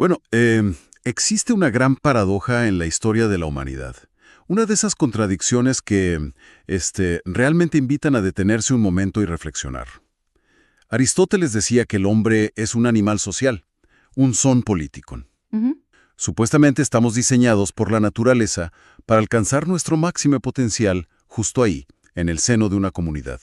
Bueno, existe una gran paradoja en la historia de la humanidad. Una de esas contradicciones que realmente invitan a detenerse un momento y reflexionar. Aristóteles decía que el hombre es un animal social, un son politikon. Ujú. Supuestamente estamos diseñados por la naturaleza para alcanzar nuestro máximo potencial justo ahí, en el seno de una comunidad.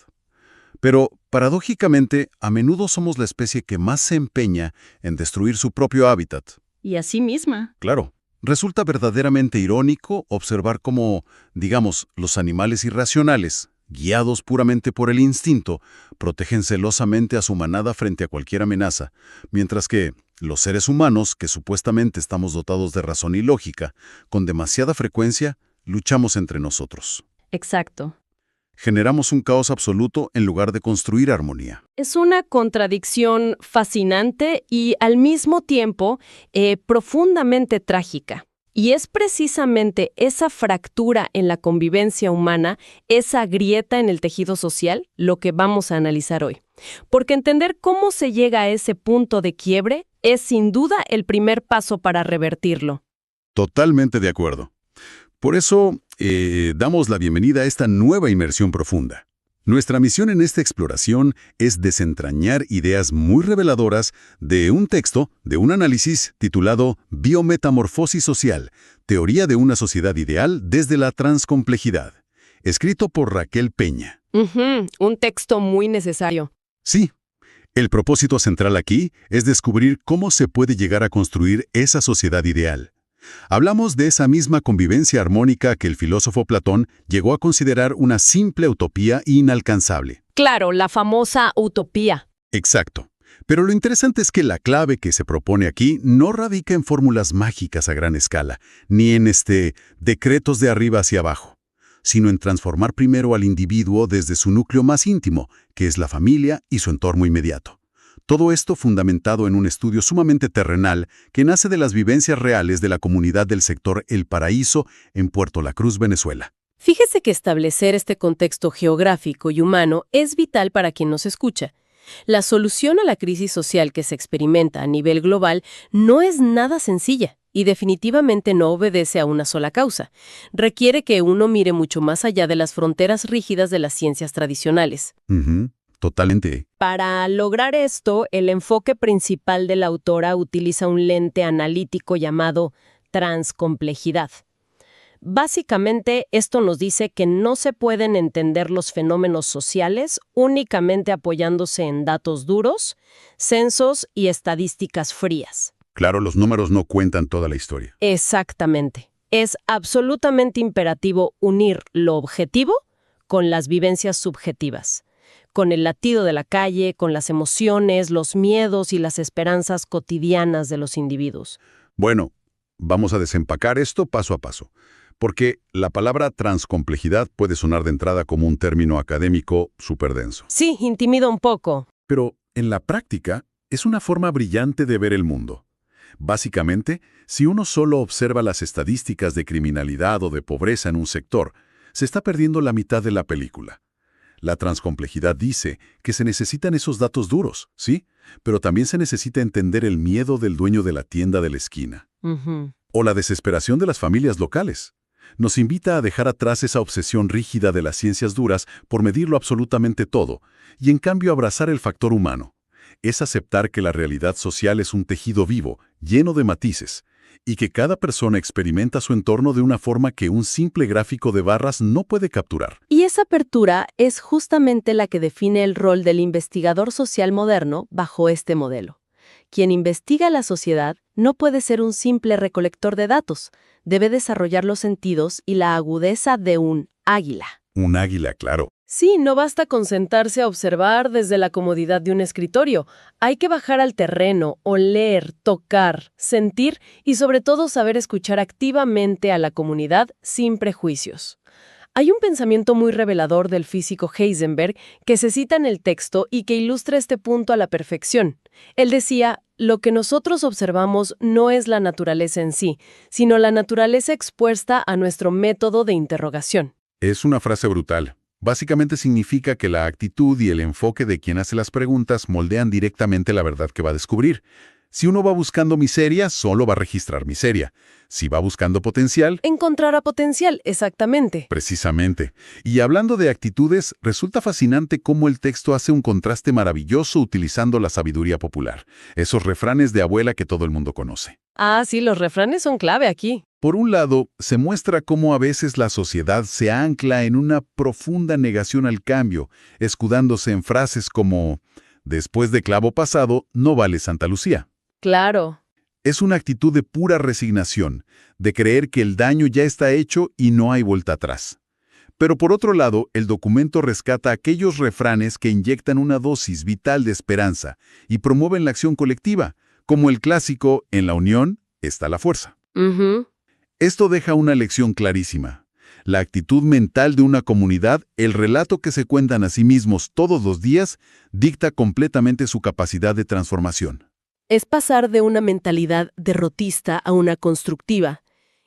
Pero, paradójicamente, a menudo somos la especie que más se empeña en destruir su propio hábitat. Y así misma. Claro, resulta verdaderamente irónico observar cómo, digamos, los animales irracionales, guiados puramente por el instinto, protegen celosamente a su manada frente a cualquier amenaza, mientras que los seres humanos, que supuestamente estamos dotados de razón y lógica, con demasiada frecuencia, luchamos entre nosotros. Exacto. Generamos un caos absoluto en lugar de construir armonía. Es una contradicción fascinante y al mismo tiempo profundamente trágica. Y es precisamente esa fractura en la convivencia humana, esa grieta en el tejido social, lo que vamos a analizar hoy. Porque entender cómo se llega a ese punto de quiebre es sin duda el primer paso para revertirlo. Totalmente de acuerdo. Por eso, damos la bienvenida a esta nueva inmersión profunda. Nuestra misión en esta exploración es desentrañar ideas muy reveladoras de un texto, de un análisis titulado Biometamorfosis social, teoría de una sociedad ideal desde la transcomplejidad, escrito por Raquel Peña. Un texto muy necesario. Sí, el propósito central aquí es descubrir cómo se puede llegar a construir esa sociedad ideal. Hablamos de esa misma convivencia armónica que el filósofo Platón llegó a considerar una simple utopía inalcanzable. Claro, la famosa utopía. Exacto. Pero lo interesante es que la clave que se propone aquí no radica en fórmulas mágicas a gran escala, ni en decretos de arriba hacia abajo, sino en transformar primero al individuo desde su núcleo más íntimo, que es la familia y su entorno inmediato. Todo esto fundamentado en un estudio sumamente terrenal que nace de las vivencias reales de la comunidad del sector El Paraíso en Puerto La Cruz, Venezuela. Fíjese que establecer este contexto geográfico y humano es vital para quien nos escucha. La solución a la crisis social que se experimenta a nivel global no es nada sencilla y definitivamente no obedece a una sola causa. Requiere que uno mire mucho más allá de las fronteras rígidas de las ciencias tradicionales. Totalmente. Para lograr esto, el enfoque principal de la autora utiliza un lente analítico llamado transcomplejidad. Básicamente, esto nos dice que no se pueden entender los fenómenos sociales únicamente apoyándose en datos duros, censos y estadísticas frías. Claro, los números no cuentan toda la historia. Exactamente. Es absolutamente imperativo unir lo objetivo con las vivencias subjetivas, con el latido de la calle, con las emociones, los miedos y las esperanzas cotidianas de los individuos. Bueno, vamos a desempacar esto paso a paso, porque la palabra transcomplejidad puede sonar de entrada como un término académico súper denso. Sí, intimida un poco. Pero en la práctica es una forma brillante de ver el mundo. Básicamente, si uno solo observa las estadísticas de criminalidad o de pobreza en un sector, se está perdiendo la mitad de la película. La transcomplejidad dice que se necesitan esos datos duros, ¿sí? Pero también se necesita entender el miedo del dueño de la tienda de la esquina. O la desesperación de las familias locales. Nos invita a dejar atrás esa obsesión rígida de las ciencias duras por medirlo absolutamente todo, y en cambio abrazar el factor humano. Es aceptar que la realidad social es un tejido vivo, lleno de matices, y que cada persona experimenta su entorno de una forma que un simple gráfico de barras no puede capturar. Y esa apertura es justamente la que define el rol del investigador social moderno bajo este modelo. Quien investiga la sociedad no puede ser un simple recolector de datos, debe desarrollar los sentidos y la agudeza de un águila. Un águila, claro. Sí, no basta con sentarse a observar desde la comodidad de un escritorio. Hay que bajar al terreno, oler, tocar, sentir y sobre todo saber escuchar activamente a la comunidad sin prejuicios. Hay un pensamiento muy revelador del físico Heisenberg que se cita en el texto y que ilustra este punto a la perfección. Él decía, lo que nosotros observamos no es la naturaleza en sí, sino la naturaleza expuesta a nuestro método de interrogación. Es una frase brutal. Básicamente significa que la actitud y el enfoque de quien hace las preguntas moldean directamente la verdad que va a descubrir. Si uno va buscando miseria, solo va a registrar miseria. Si va buscando potencial, Encontrar potencial, exactamente. precisamente. Y hablando de actitudes, resulta fascinante cómo el texto hace un contraste maravilloso utilizando la sabiduría popular, esos refranes de abuela que todo el mundo conoce. Ah, sí, los refranes son clave aquí. Por un lado, se muestra cómo a veces la sociedad se ancla en una profunda negación al cambio, escudándose en frases como «después de clavo pasado, no vale Santa Lucía». Claro. Es una actitud de pura resignación, de creer que el daño ya está hecho y no hay vuelta atrás. Pero por otro lado, el documento rescata aquellos refranes que inyectan una dosis vital de esperanza y promueven la acción colectiva, como el clásico «en la unión está la fuerza». Ujú. Esto deja una lección clarísima. La actitud mental de una comunidad, el relato que se cuentan a sí mismos todos los días, dicta completamente su capacidad de transformación. Es pasar de una mentalidad derrotista a una constructiva.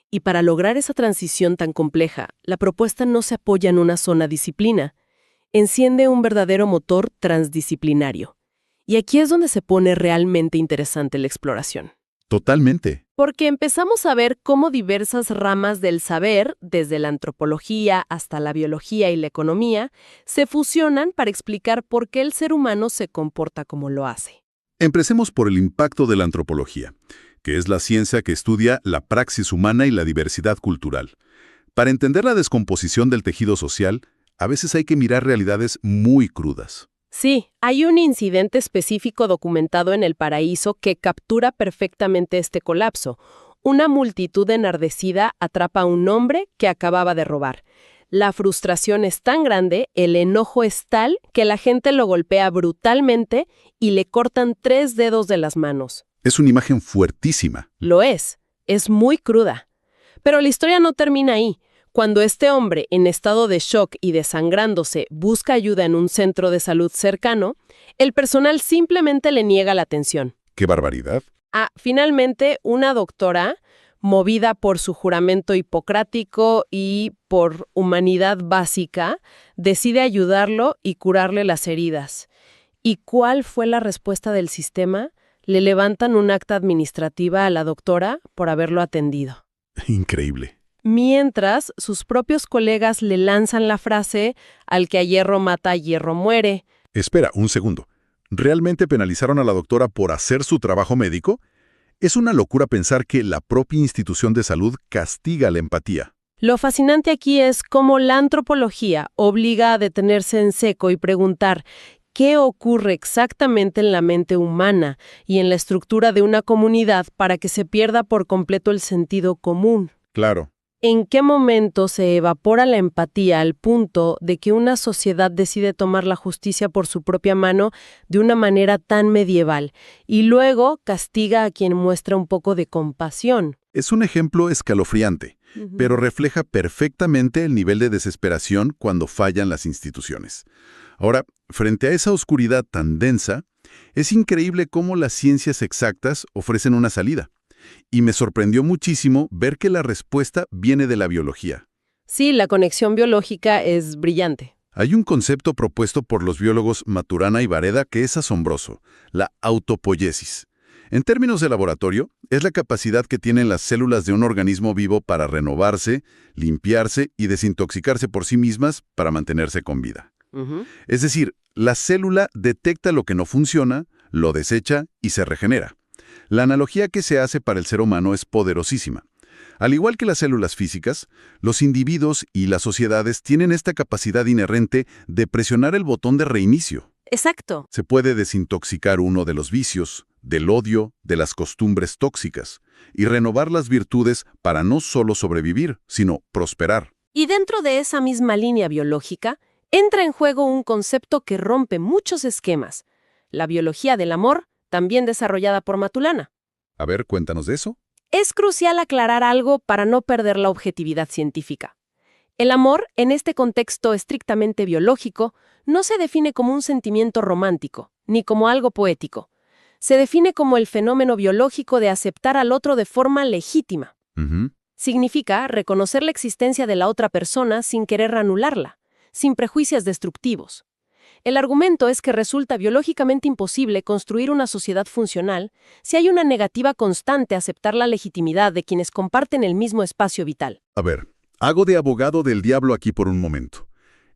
Y para lograr esa transición tan compleja, la propuesta no se apoya en una sola disciplina. Enciende un verdadero motor transdisciplinario. Y aquí es donde se pone realmente interesante la exploración. Totalmente. Porque empezamos a ver cómo diversas ramas del saber, desde la antropología hasta la biología y la economía, se fusionan para explicar por qué el ser humano se comporta como lo hace. Empecemos por el impacto de la antropología, que es la ciencia que estudia la praxis humana y la diversidad cultural. Para entender la descomposición del tejido social, a veces hay que mirar realidades muy crudas. Sí, hay un incidente específico documentado en El Paraíso que captura perfectamente este colapso. Una multitud enardecida atrapa a un hombre que acababa de robar. La frustración es tan grande, el enojo es tal, que la gente lo golpea brutalmente y le cortan 3 dedos de las manos. Es una imagen fuertísima. Lo es muy cruda. Pero la historia no termina ahí. Cuando este hombre, en estado de shock y desangrándose, busca ayuda en un centro de salud cercano, el personal simplemente le niega la atención. ¡Qué barbaridad! Finalmente, una doctora, movida por su juramento hipocrático y por humanidad básica, decide ayudarlo y curarle las heridas. ¿Y cuál fue la respuesta del sistema? Le levantan un acta administrativa a la doctora por haberlo atendido. Increíble. Mientras, sus propios colegas le lanzan la frase «al que a hierro mata, a hierro muere». Espera, un segundo. ¿Realmente penalizaron a la doctora por hacer su trabajo médico? Es una locura pensar que la propia institución de salud castiga la empatía. Lo fascinante aquí es cómo la antropología obliga a detenerse en seco y preguntar ¿qué ocurre exactamente en la mente humana y en la estructura de una comunidad para que se pierda por completo el sentido común? Claro. ¿En qué momento se evapora la empatía al punto de que una sociedad decide tomar la justicia por su propia mano de una manera tan medieval y luego castiga a quien muestra un poco de compasión? Es un ejemplo escalofriante, pero refleja perfectamente el nivel de desesperación cuando fallan las instituciones. Ahora, frente a esa oscuridad tan densa, es increíble cómo las ciencias exactas ofrecen una salida. Y me sorprendió muchísimo ver que la respuesta viene de la biología. Sí, la conexión biológica es brillante. Hay un concepto propuesto por los biólogos Maturana y Vareda que es asombroso, la autopoiesis. En términos de laboratorio, es la capacidad que tienen las células de un organismo vivo para renovarse, limpiarse y desintoxicarse por sí mismas para mantenerse con vida. Es decir, la célula detecta lo que no funciona, lo desecha y se regenera. La analogía que se hace para el ser humano es poderosísima. Al igual que las células físicas, los individuos y las sociedades tienen esta capacidad inherente de presionar el botón de reinicio. Exacto. Se puede desintoxicar uno de los vicios, del odio, de las costumbres tóxicas, y renovar las virtudes para no solo sobrevivir, sino prosperar. Y dentro de esa misma línea biológica, entra en juego un concepto que rompe muchos esquemas. La biología del amor, también desarrollada por Maturana. A ver, cuéntanos de eso. Es crucial aclarar algo para no perder la objetividad científica. El amor, en este contexto estrictamente biológico, no se define como un sentimiento romántico, ni como algo poético. Se define como el fenómeno biológico de aceptar al otro de forma legítima. Significa reconocer la existencia de la otra persona sin querer anularla, sin prejuicios destructivos. El argumento es que resulta biológicamente imposible construir una sociedad funcional si hay una negativa constante a aceptar la legitimidad de quienes comparten el mismo espacio vital. A ver, hago de abogado del diablo aquí por un momento.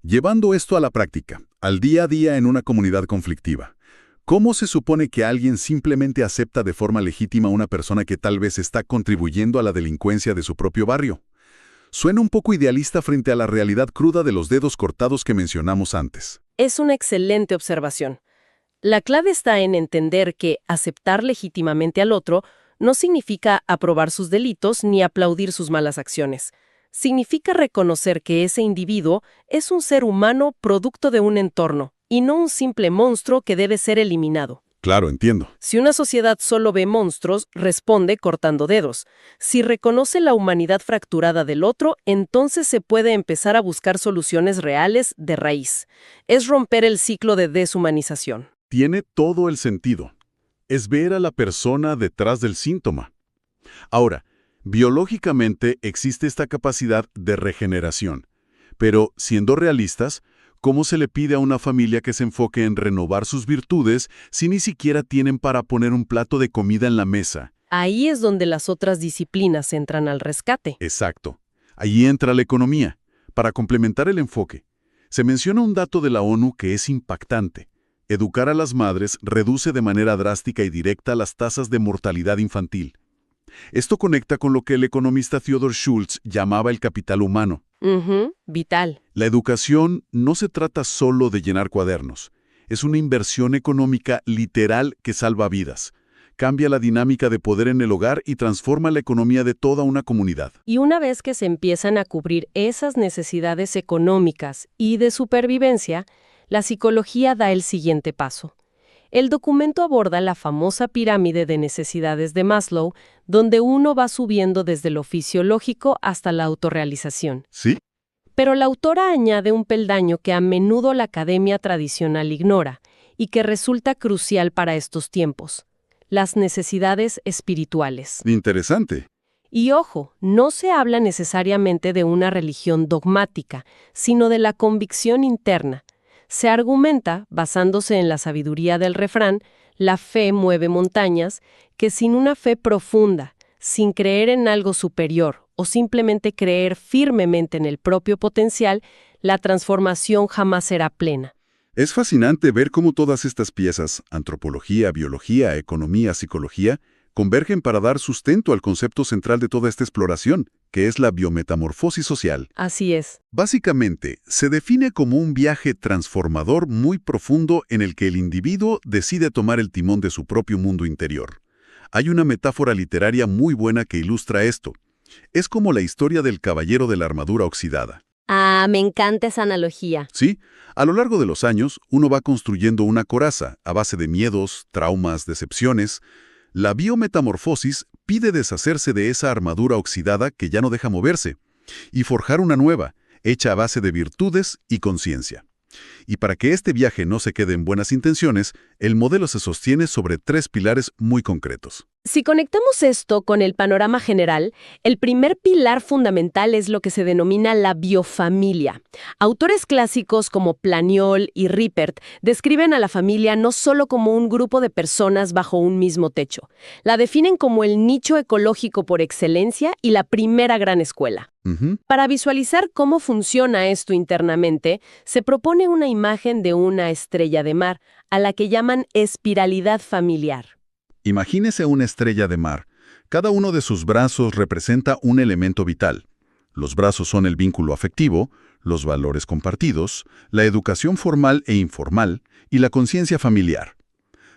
Llevando esto a la práctica, al día a día en una comunidad conflictiva, ¿cómo se supone que alguien simplemente acepta de forma legítima a una persona que tal vez está contribuyendo a la delincuencia de su propio barrio? Suena un poco idealista frente a la realidad cruda de los dedos cortados que mencionamos antes. Es una excelente observación. La clave está en entender que aceptar legítimamente al otro no significa aprobar sus delitos ni aplaudir sus malas acciones. Significa reconocer que ese individuo es un ser humano producto de un entorno, y no un simple monstruo que debe ser eliminado. Claro, entiendo. Si una sociedad solo ve monstruos, responde cortando dedos. Si reconoce la humanidad fracturada del otro, entonces se puede empezar a buscar soluciones reales de raíz. Es romper el ciclo de deshumanización. Tiene todo el sentido. Es ver a la persona detrás del síntoma. Ahora, biológicamente existe esta capacidad de regeneración. Pero, siendo realistas, ¿cómo se le pide a una familia que se enfoque en renovar sus virtudes si ni siquiera tienen para poner un plato de comida en la mesa? Ahí es donde las otras disciplinas entran al rescate. Exacto. Ahí entra la economía. Para complementar el enfoque, se menciona un dato de la ONU que es impactante. Educar a las madres reduce de manera drástica y directa las tasas de mortalidad infantil. Esto conecta con lo que el economista Theodor Schultz llamaba el capital humano. Vital. La educación no se trata solo de llenar cuadernos. Es una inversión económica literal que salva vidas. Cambia la dinámica de poder en el hogar y transforma la economía de toda una comunidad. Y una vez que se empiezan a cubrir esas necesidades económicas y de supervivencia, la psicología da el siguiente paso. El documento aborda la famosa pirámide de necesidades de Maslow, donde uno va subiendo desde lo fisiológico hasta la autorrealización. ¿Sí? Pero la autora añade un peldaño que a menudo la academia tradicional ignora y que resulta crucial para estos tiempos: las necesidades espirituales. Interesante. Y ojo, no se habla necesariamente de una religión dogmática, sino de la convicción interna. Se argumenta, basándose en la sabiduría del refrán, la fe mueve montañas, que sin una fe profunda, sin creer en algo superior o simplemente creer firmemente en el propio potencial, la transformación jamás será plena. Es fascinante ver cómo todas estas piezas, antropología, biología, economía, psicología, convergen para dar sustento al concepto central de toda esta exploración, que es la biometamorfosis social. Así es. Básicamente, se define como un viaje transformador muy profundo en el que el individuo decide tomar el timón de su propio mundo interior. Hay una metáfora literaria muy buena que ilustra esto. Es como la historia del caballero de la armadura oxidada. Ah, me encanta esa analogía. Sí, a lo largo de los años, uno va construyendo una coraza a base de miedos, traumas, decepciones. La biometamorfosis pide deshacerse de esa armadura oxidada que ya no deja moverse y forjar una nueva, hecha a base de virtudes y conciencia. Y para que este viaje no se quede en buenas intenciones, el modelo se sostiene sobre 3 pilares muy concretos. Si conectamos esto con el panorama general, el primer pilar fundamental es lo que se denomina la biofamilia. Autores clásicos como Planiol y Rippert describen a la familia no solo como un grupo de personas bajo un mismo techo. La definen como el nicho ecológico por excelencia y la primera gran escuela. Para visualizar cómo funciona esto internamente, se propone una imagen de una estrella de mar, a la que llaman espiralidad familiar. Imagínese una estrella de mar. Cada uno de sus brazos representa un elemento vital. Los brazos son el vínculo afectivo, los valores compartidos, la educación formal e informal y la conciencia familiar.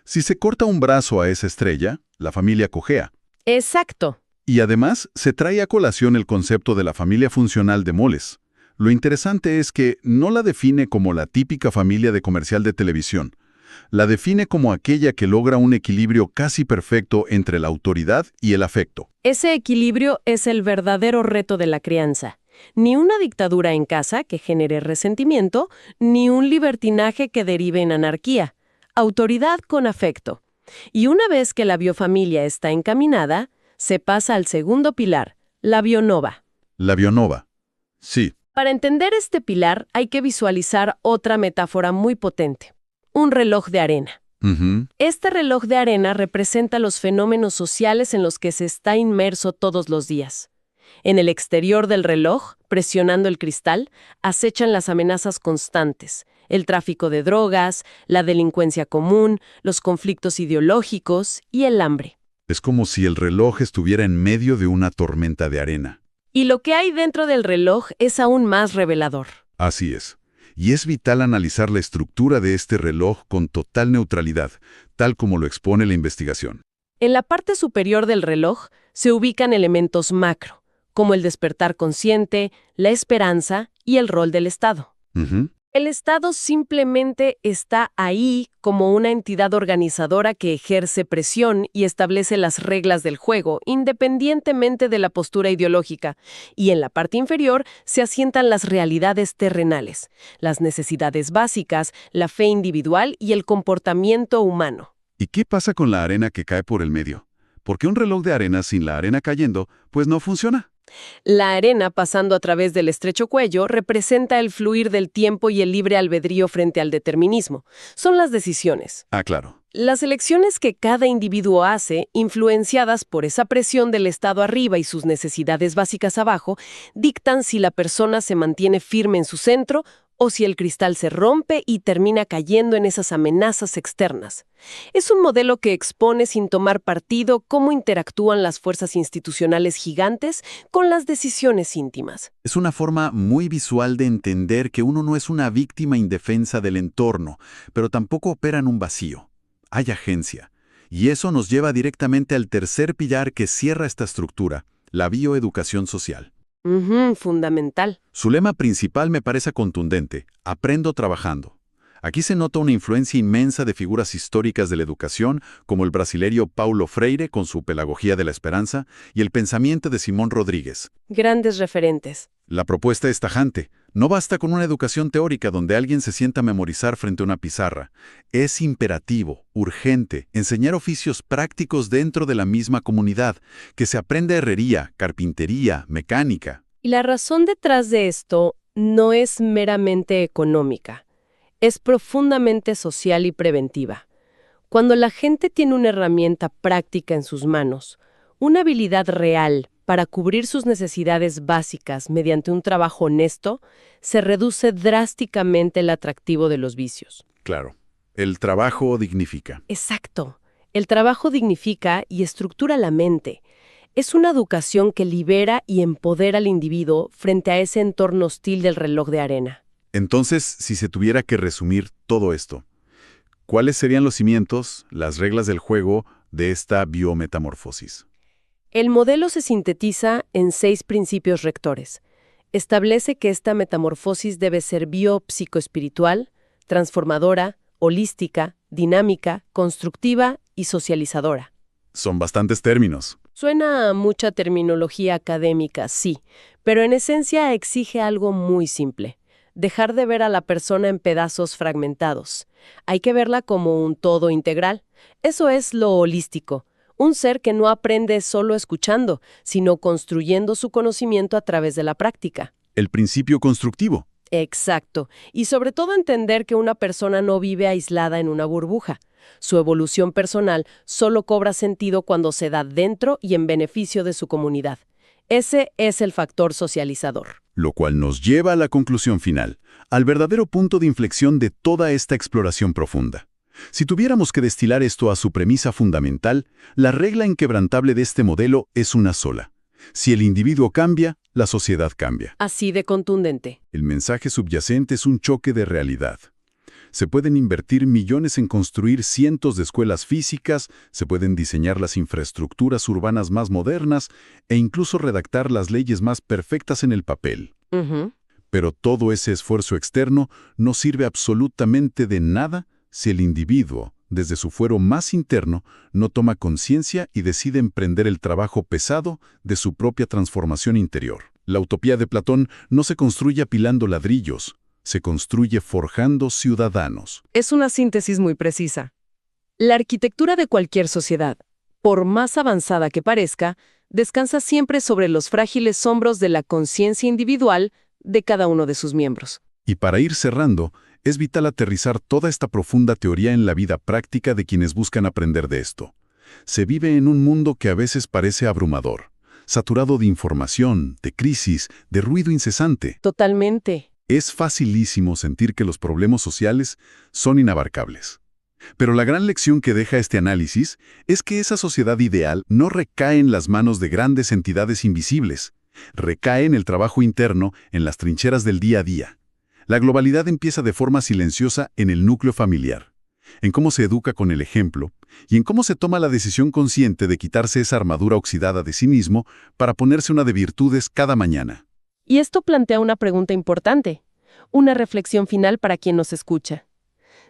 Si se corta un brazo a esa estrella, la familia cojea. Exacto. Y además se trae a colación el concepto de la familia funcional de Moles. Lo interesante es que no la define como la típica familia de comercial de televisión. La define como aquella que logra un equilibrio casi perfecto entre la autoridad y el afecto. Ese equilibrio es el verdadero reto de la crianza. Ni una dictadura en casa que genere resentimiento, ni un libertinaje que derive en anarquía. Autoridad con afecto. Y una vez que la biofamilia está encaminada, se pasa al segundo pilar, la bionova. La bionova. Sí, Para entender este pilar hay que visualizar otra metáfora muy potente, un reloj de arena. Ujú. Este reloj de arena representa los fenómenos sociales en los que se está inmerso todos los días. En el exterior del reloj, presionando el cristal, acechan las amenazas constantes, el tráfico de drogas, la delincuencia común, los conflictos ideológicos y el hambre. Es como si el reloj estuviera en medio de una tormenta de arena. Y lo que hay dentro del reloj es aún más revelador. Así es. Y es vital analizar la estructura de este reloj con total neutralidad, tal como lo expone la investigación. En la parte superior del reloj se ubican elementos macro, como el despertar consciente, la esperanza y el rol del Estado. Ujú. El Estado simplemente está ahí como una entidad organizadora que ejerce presión y establece las reglas del juego, independientemente de la postura ideológica. Y en la parte inferior se asientan las realidades terrenales, las necesidades básicas, la fe individual y el comportamiento humano. ¿Y qué pasa con la arena que cae por el medio? Porque un reloj de arena sin la arena cayendo, pues no funciona. La arena pasando a través del estrecho cuello representa el fluir del tiempo y el libre albedrío frente al determinismo. Son las decisiones. Ah, claro. Las elecciones que cada individuo hace, influenciadas por esa presión del Estado arriba y sus necesidades básicas abajo, dictan si la persona se mantiene firme en su centro o si el cristal se rompe y termina cayendo en esas amenazas externas. Es un modelo que expone sin tomar partido cómo interactúan las fuerzas institucionales gigantes con las decisiones íntimas. Es una forma muy visual de entender que uno no es una víctima indefensa del entorno, pero tampoco opera en un vacío. Hay agencia. Y eso nos lleva directamente al tercer pilar que cierra esta estructura, la bioeducación social. Fundamental. Su lema principal me parece contundente: aprendo trabajando. Aquí se nota una influencia inmensa de figuras históricas de la educación, como el brasileño Paulo Freire con su Pedagogía de la Esperanza y el pensamiento de Simón Rodríguez. Grandes referentes. La propuesta es tajante. No basta con una educación teórica donde alguien se sienta a memorizar frente a una pizarra. Es imperativo, urgente, enseñar oficios prácticos dentro de la misma comunidad, que se aprenda herrería, carpintería, mecánica. Y la razón detrás de esto no es meramente económica. Es profundamente social y preventiva. Cuando la gente tiene una herramienta práctica en sus manos, una habilidad real para cubrir sus necesidades básicas mediante un trabajo honesto, se reduce drásticamente el atractivo de los vicios. Claro, el trabajo dignifica. Exacto. El trabajo dignifica y estructura la mente. Es una educación que libera y empodera al individuo frente a ese entorno hostil del reloj de arena. Entonces, si se tuviera que resumir todo esto, ¿cuáles serían los cimientos, las reglas del juego de esta biometamorfosis? El modelo se sintetiza en 6 principios rectores. Establece que esta metamorfosis debe ser biopsicoespiritual, transformadora, holística, dinámica, constructiva y socializadora. Son bastantes términos. Suena a mucha terminología académica, sí, pero en esencia exige algo muy simple: dejar de ver a la persona en pedazos fragmentados. Hay que verla como un todo integral. Eso es lo holístico. Un ser que no aprende solo escuchando, sino construyendo su conocimiento a través de la práctica. El principio constructivo. Exacto. Y sobre todo entender que una persona no vive aislada en una burbuja. Su evolución personal solo cobra sentido cuando se da dentro y en beneficio de su comunidad. Ese es el factor socializador. Lo cual nos lleva a la conclusión final, al verdadero punto de inflexión de toda esta exploración profunda. Si tuviéramos que destilar esto a su premisa fundamental, la regla inquebrantable de este modelo es una sola. Si el individuo cambia, la sociedad cambia. Así de contundente. El mensaje subyacente es un choque de realidad. Se pueden invertir millones en construir cientos de escuelas físicas, se pueden diseñar las infraestructuras urbanas más modernas e incluso redactar las leyes más perfectas en el papel. Pero todo ese esfuerzo externo no sirve absolutamente de nada si el individuo, desde su fuero más interno, no toma conciencia y decide emprender el trabajo pesado de su propia transformación interior. La utopía de Platón no se construye apilando ladrillos, se construye forjando ciudadanos. Es una síntesis muy precisa. La arquitectura de cualquier sociedad, por más avanzada que parezca, descansa siempre sobre los frágiles hombros de la conciencia individual de cada uno de sus miembros. Y para ir cerrando, es vital aterrizar toda esta profunda teoría en la vida práctica de quienes buscan aprender de esto. Se vive en un mundo que a veces parece abrumador, saturado de información, de crisis, de ruido incesante. Totalmente. Es facilísimo sentir que los problemas sociales son inabarcables. Pero la gran lección que deja este análisis es que esa sociedad ideal no recae en las manos de grandes entidades invisibles, recae en el trabajo interno, en las trincheras del día a día. La globalidad empieza de forma silenciosa en el núcleo familiar, en cómo se educa con el ejemplo y en cómo se toma la decisión consciente de quitarse esa armadura oxidada de sí mismo para ponerse una de virtudes cada mañana. Y esto plantea una pregunta importante, una reflexión final para quien nos escucha.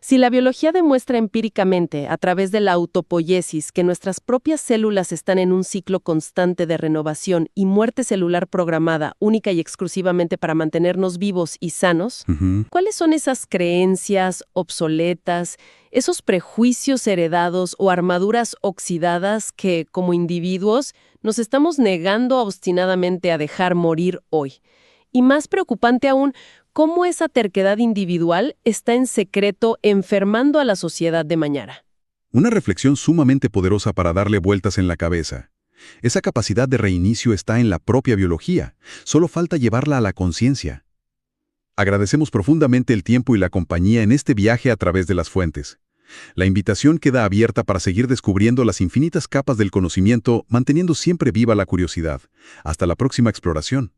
Si la biología demuestra empíricamente, a través de la autopoiesis, que nuestras propias células están en un ciclo constante de renovación y muerte celular programada única y exclusivamente para mantenernos vivos y sanos, ¿cuáles son esas creencias obsoletas, esos prejuicios heredados o armaduras oxidadas que, como individuos, nos estamos negando obstinadamente a dejar morir hoy? Y más preocupante aún, cómo esa terquedad individual está en secreto enfermando a la sociedad de mañana. Una reflexión sumamente poderosa para darle vueltas en la cabeza. Esa capacidad de reinicio está en la propia biología, solo falta llevarla a la conciencia. Agradecemos profundamente el tiempo y la compañía en este viaje a través de las fuentes. La invitación queda abierta para seguir descubriendo las infinitas capas del conocimiento, manteniendo siempre viva la curiosidad. Hasta la próxima exploración.